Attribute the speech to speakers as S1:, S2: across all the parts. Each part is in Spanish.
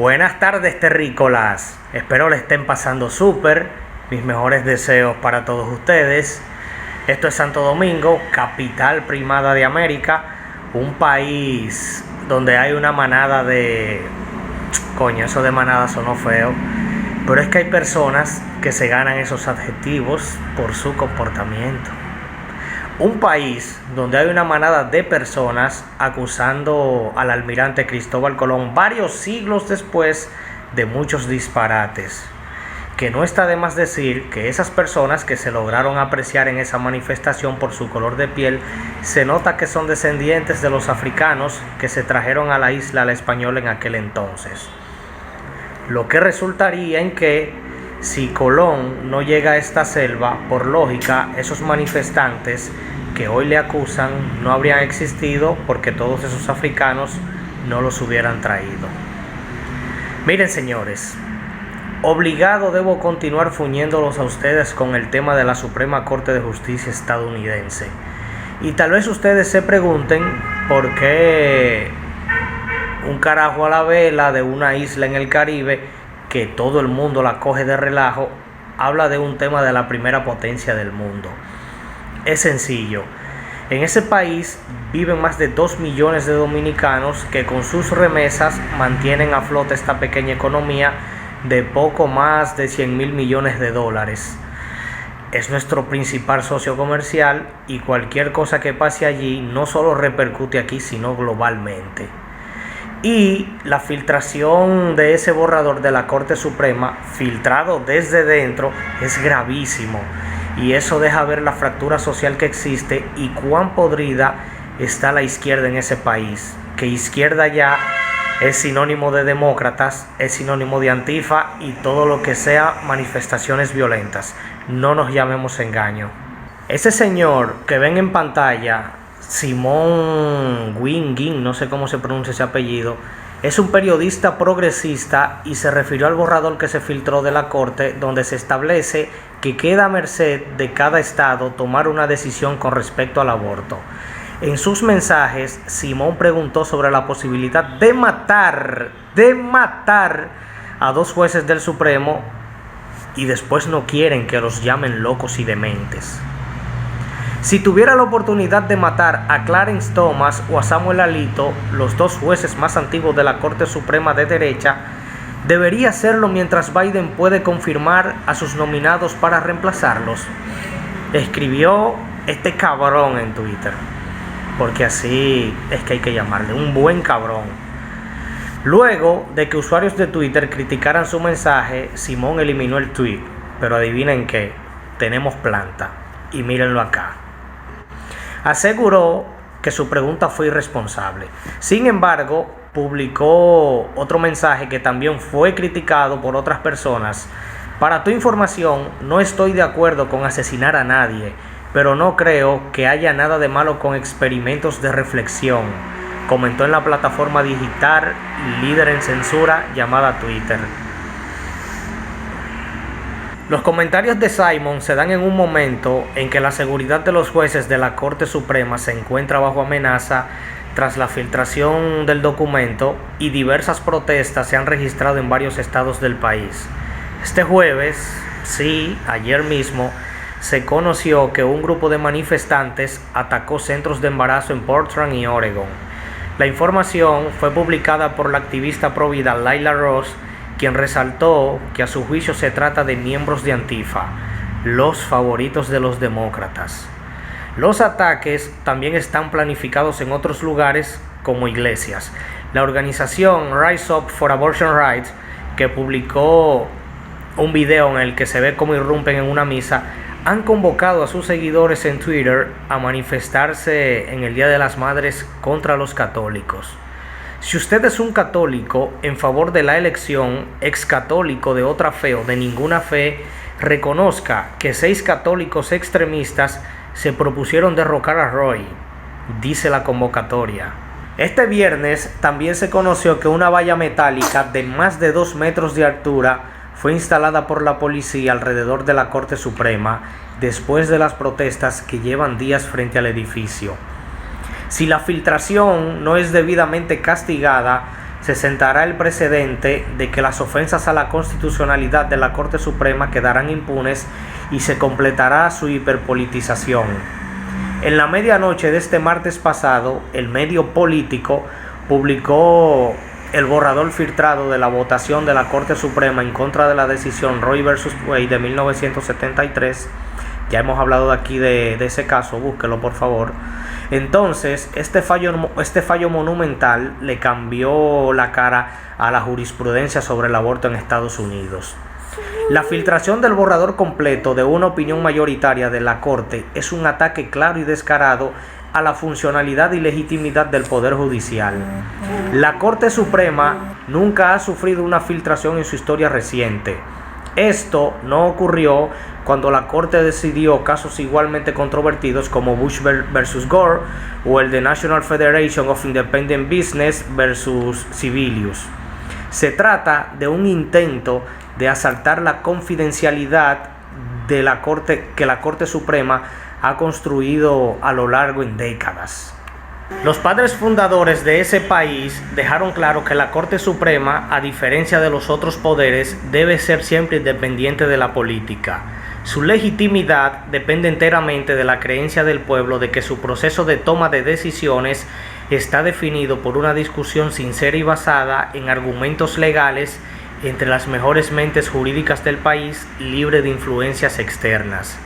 S1: Buenas tardes, terrícolas. Espero le estén pasando súper. Mis mejores deseos para todos ustedes. Esto es Santo Domingo, capital primada de América. Un país donde hay una manada de... Coño, eso de manada sonó feo. Pero es que hay personas que se ganan esos adjetivos por su comportamiento. Un país donde hay una manada de personas acusando al almirante Cristóbal Colón varios siglos después de muchos disparates. Que no está de más decir que esas personas que se lograron apreciar en esa manifestación por su color de piel, se nota que son descendientes de los africanos que se trajeron a la isla al español en aquel entonces. Lo que resultaría en que si Colón no llega a esta selva, por lógica, esos manifestantes que hoy le acusan no habrían existido porque todos esos africanos no los hubieran traído. Miren, señores, obligado debo continuar fuñéndolos a ustedes con el tema de la Suprema Corte de Justicia estadounidense. Y tal vez ustedes se pregunten por qué un carajo a la vela de una isla en el Caribe, que todo el mundo la coge de relajo, habla de un tema de la primera potencia del mundo. Es sencillo. En ese país viven más de 2 millones de dominicanos que con sus remesas mantienen a flote esta pequeña economía de poco más de 100,000 millones de dólares. Es nuestro principal socio comercial y cualquier cosa que pase allí no solo repercute aquí, sino globalmente. Y la filtración de ese borrador de la Corte Suprema, filtrado desde dentro, es gravísimo. Y eso deja ver la fractura social que existe y cuán podrida está la izquierda en ese país. Que izquierda ya es sinónimo de demócratas, es sinónimo de Antifa y todo lo que sea manifestaciones violentas. No nos llamemos engaño. Ese señor que ven en pantalla, Simón Wingin, no sé cómo se pronuncia ese apellido, es un periodista progresista y se refirió al borrador que se filtró de la Corte, donde se establece que queda a merced de cada estado tomar una decisión con respecto al aborto. En sus mensajes, Simón preguntó sobre la posibilidad de matar a 2 jueces del Supremo y después no quieren que los llamen locos y dementes. Si tuviera la oportunidad de matar a Clarence Thomas o a Samuel Alito, los 2 jueces más antiguos de la Corte Suprema de derecha, debería hacerlo mientras Biden puede confirmar a sus nominados para reemplazarlos. Escribió este cabrón en Twitter, porque así es que hay que llamarle, un buen cabrón. Luego de que usuarios de Twitter criticaran su mensaje, Simón eliminó el tweet, pero adivinen qué, tenemos planta, y mírenlo acá. Aseguró que su pregunta fue irresponsable. Sin embargo, publicó otro mensaje que también fue criticado por otras personas. Para tu información, no estoy de acuerdo con asesinar a nadie, pero no creo que haya nada de malo con experimentos de reflexión, comentó en la plataforma digital líder en censura llamada Twitter. Los comentarios de Simon se dan en un momento en que la seguridad de los jueces de la Corte Suprema se encuentra bajo amenaza tras la filtración del documento y diversas protestas se han registrado en varios estados del país. Este jueves, sí, ayer mismo, se conoció que un grupo de manifestantes atacó centros de embarazo en Portland y Oregon. La información fue publicada por la activista provida Layla Ross, quien resaltó que a su juicio se trata de miembros de Antifa, los favoritos de los demócratas. Los ataques también están planificados en otros lugares como iglesias. La organización Rise Up for Abortion Rights, que publicó un video en el que se ve cómo irrumpen en una misa, han convocado a sus seguidores en Twitter a manifestarse en el Día de las Madres contra los católicos. Si usted es un católico en favor de la elección, excatólico de otra fe o de ninguna fe, reconozca que 6 católicos extremistas se propusieron derrocar a Roy, dice la convocatoria. Este viernes también se conoció que una valla metálica de más de 2 metros de altura fue instalada por la policía alrededor de la Corte Suprema después de las protestas que llevan días frente al edificio. Si la filtración no es debidamente castigada, se sentará el precedente de que las ofensas a la constitucionalidad de la Corte Suprema quedarán impunes y se completará su hiperpolitización. En la medianoche de este martes pasado, el medio Político publicó el borrador filtrado de la votación de la Corte Suprema en contra de la decisión Roe vs. Wade de 1973. Ya hemos hablado aquí de ese caso, búsquelo por favor. Entonces, este fallo monumental le cambió la cara a la jurisprudencia sobre el aborto en Estados Unidos. La filtración del borrador completo de una opinión mayoritaria de la Corte es un ataque claro y descarado a la funcionalidad y legitimidad del Poder Judicial. La Corte Suprema nunca ha sufrido una filtración en su historia reciente. Esto no ocurrió cuando la Corte decidió casos igualmente controvertidos como Bush vs. Gore o el de National Federation of Independent Business vs. Sebelius. Se trata de un intento de asaltar la confidencialidad de la Corte que la Corte Suprema ha construido a lo largo en décadas. Los padres fundadores de ese país dejaron claro que la Corte Suprema, a diferencia de los otros poderes, debe ser siempre independiente de la política. Su legitimidad depende enteramente de la creencia del pueblo de que su proceso de toma de decisiones está definido por una discusión sincera y basada en argumentos legales entre las mejores mentes jurídicas del país, libre de influencias externas.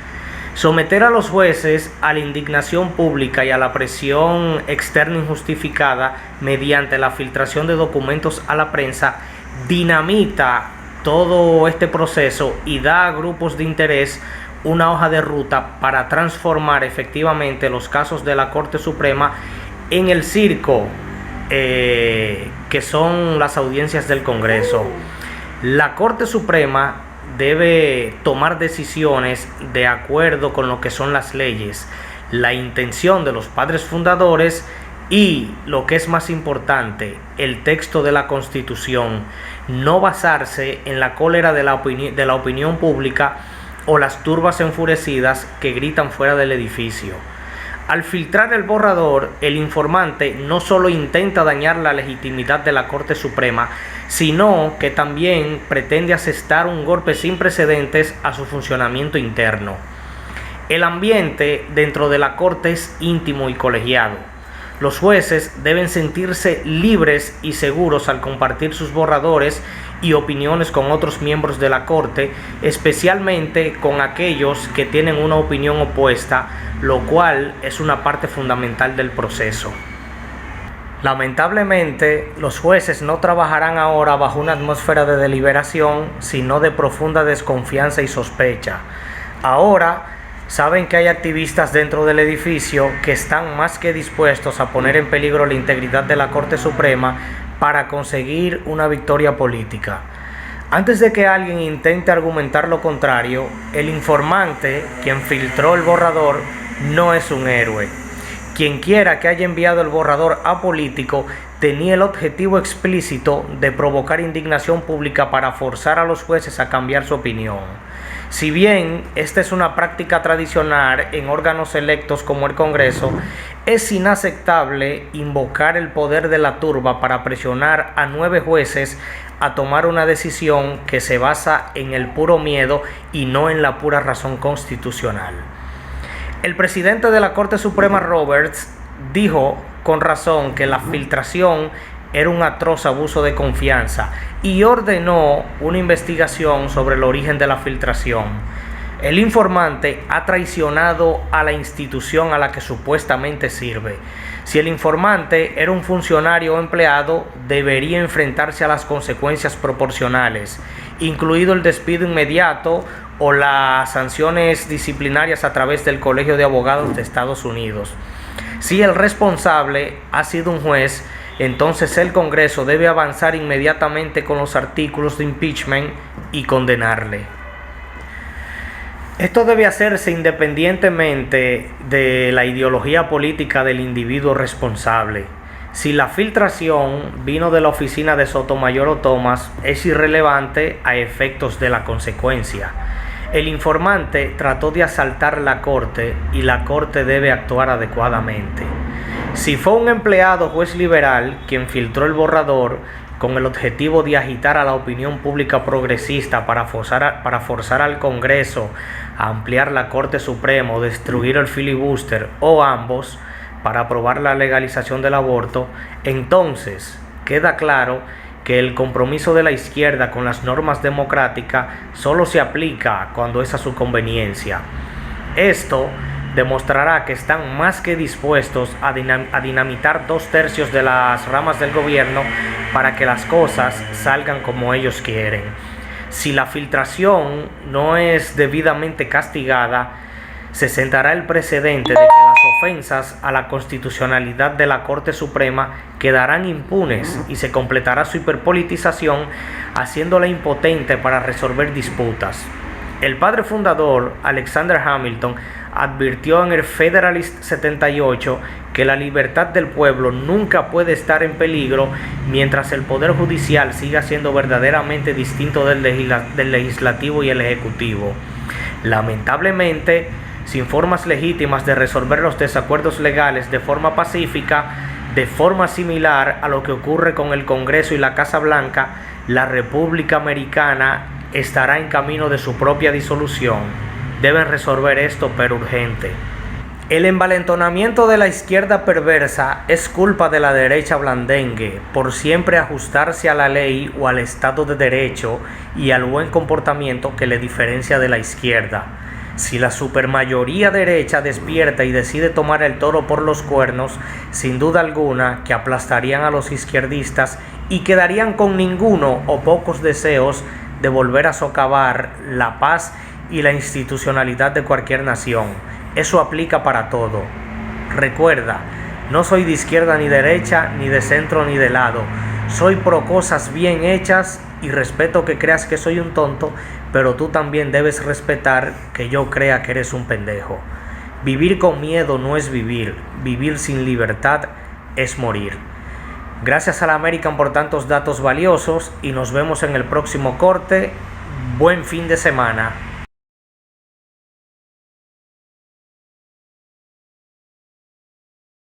S1: Someter a los jueces a la indignación pública y a la presión externa injustificada mediante la filtración de documentos a la prensa dinamita todo este proceso y da a grupos de interés una hoja de ruta para transformar efectivamente los casos de la Corte Suprema en el circo que son las audiencias del Congreso. La Corte Suprema debe tomar decisiones de acuerdo con lo que son las leyes, la intención de los padres fundadores y, lo que es más importante, el texto de la Constitución. No basarse en la cólera de la opinión pública o las turbas enfurecidas que gritan fuera del edificio. Al filtrar el borrador, el informante no solo intenta dañar la legitimidad de la Corte Suprema, sino que también pretende asestar un golpe sin precedentes a su funcionamiento interno. El ambiente dentro de la Corte es íntimo y colegiado. Los jueces deben sentirse libres y seguros al compartir sus borradores y opiniones con otros miembros de la Corte, especialmente con aquellos que tienen una opinión opuesta, lo cual es una parte fundamental del proceso. Lamentablemente, los jueces no trabajarán ahora bajo una atmósfera de deliberación, sino de profunda desconfianza y sospecha. Ahora saben que hay activistas dentro del edificio que están más que dispuestos a poner en peligro la integridad de la Corte Suprema para conseguir una victoria política. Antes de que alguien intente argumentar lo contrario, el informante, quien filtró el borrador, no es un héroe. Quien quiera que haya enviado el borrador a político tenía el objetivo explícito de provocar indignación pública para forzar a los jueces a cambiar su opinión. Si bien esta es una práctica tradicional en órganos electos como el Congreso, es inaceptable invocar el poder de la turba para presionar a 9 jueces a tomar una decisión que se basa en el puro miedo y no en la pura razón constitucional. El presidente de la Corte Suprema, Roberts, dijo con razón que la filtración era un atroz abuso de confianza y ordenó una investigación sobre el origen de la filtración. El informante ha traicionado a la institución a la que supuestamente sirve. Si el informante era un funcionario o empleado, debería enfrentarse a las consecuencias proporcionales, incluido el despido inmediato o las sanciones disciplinarias a través del Colegio de Abogados de Estados Unidos. Si el responsable ha sido un juez, entonces el Congreso debe avanzar inmediatamente con los artículos de impeachment y condenarle. Esto debe hacerse independientemente de la ideología política del individuo responsable. Si la filtración vino de la oficina de Sotomayor o Thomas, es irrelevante a efectos de la consecuencia. El informante trató de asaltar la Corte y la Corte debe actuar adecuadamente. Si fue un empleado juez liberal quien filtró el borrador, con el objetivo de agitar a la opinión pública progresista para forzar al Congreso a ampliar la Corte Suprema o destruir el filibuster o ambos para aprobar la legalización del aborto, entonces queda claro que el compromiso de la izquierda con las normas democráticas solo se aplica cuando es a su conveniencia. Esto demostrará que están más que dispuestos a dinamitar 2/3 de las ramas del gobierno para que las cosas salgan como ellos quieren. Si la filtración no es debidamente castigada, se sentará el precedente de que las ofensas a la constitucionalidad de la Corte Suprema quedarán impunes y se completará su hiperpolitización, haciéndola impotente para resolver disputas. El padre fundador, Alexander Hamilton, advirtió en el Federalist 78 que la libertad del pueblo nunca puede estar en peligro mientras el poder judicial siga siendo verdaderamente distinto del legislativo y el ejecutivo. Lamentablemente, sin formas legítimas de resolver los desacuerdos legales de forma pacífica, de forma similar a lo que ocurre con el Congreso y la Casa Blanca, la República Americana estará en camino de su propia disolución. Deben resolver esto, pero urgente. El envalentonamiento de la izquierda perversa es culpa de la derecha blandengue por siempre ajustarse a la ley o al Estado de Derecho y al buen comportamiento que le diferencia de la izquierda. Si la supermayoría derecha despierta y decide tomar el toro por los cuernos, sin duda alguna que aplastarían a los izquierdistas y quedarían con ninguno o pocos deseos de volver a socavar la paz y la institucionalidad de cualquier nación. Eso aplica para todo. Recuerda, no soy de izquierda ni derecha, ni de centro ni de lado. Soy pro cosas bien hechas y respeto que creas que soy un tonto, pero tú también debes respetar que yo crea que eres un pendejo. Vivir con miedo no es vivir. Vivir sin libertad es morir. Gracias a la American por tantos datos valiosos y nos vemos en el próximo corte. Buen fin de semana.